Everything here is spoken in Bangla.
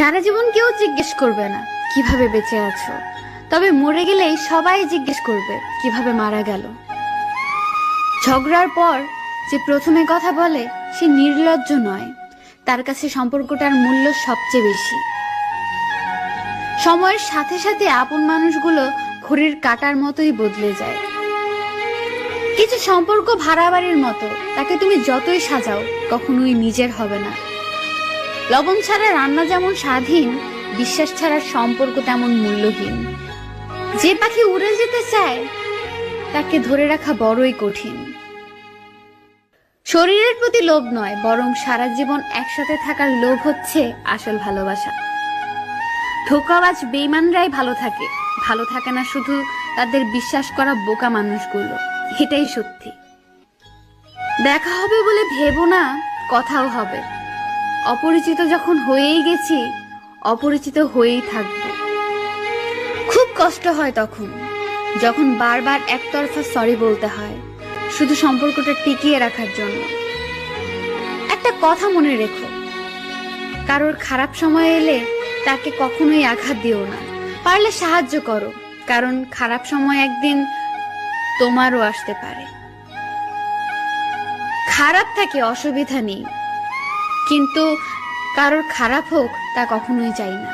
সারা জীবন কেউ জিজ্ঞেস করবে না কিভাবে বেঁচে আছো, তবে মরে গেলেই সবাই জিজ্ঞেস করবে কিভাবে মারা গেল। ঝগড়ার পর যে প্রথমে কথা বলে সে নির্লজ্জ নয়, তার কাছে সম্পর্কটার মূল্য সবচেয়ে বেশি। সময়ের সাথে সাথে আপন মানুষগুলো ঘড়ির কাঁটার মতোই বদলে যায়। কিছু সম্পর্ক ভাড়া বাড়ির মতো, তাকে তুমি যতই সাজাও কখনোই নিজের হবে না। লবণ ছাড়া রান্না যেমন স্বাধীন, বিশ্বাস ছাড়া সম্পর্ক তেমন মূল্যহীন। যে পাখি উড়ে যেতে চায় তাকে ধরে রাখা বড়ই কঠিন। শরীরের প্রতি লোভ নয়, বরং সারা জীবন একসাথে থাকার লোভ হচ্ছে আসল ভালোবাসা। ধোঁকাবাজ বেঈমানরাই ভালো থাকে না শুধু তাদের বিশ্বাস করা বোকা মানুষগুলো। এটাই সত্যি। দেখা হবে বলে ভেবো না কথাও হবে। অপরিচিত যখন হয়েই গেছি, অপরিচিত হয়েই থাকবো। খুব কষ্ট হয় তখন, যখন বারবার একতরফা সরি বলতে হয় শুধু সম্পর্কটা টিকিয়ে রাখার জন্য। একটা কথা মনে রেখো, কারোর খারাপ সময় এলে তাকে কখনোই আঘাত দিও না। পারলে সাহায্য করো, কারণ খারাপ সময় একদিন তোমারও আসতে পারে। খারাপ থাকে অসুবিধা নেই, কিন্তু কারোর খারাপ হোক তা কখনোই চাই না।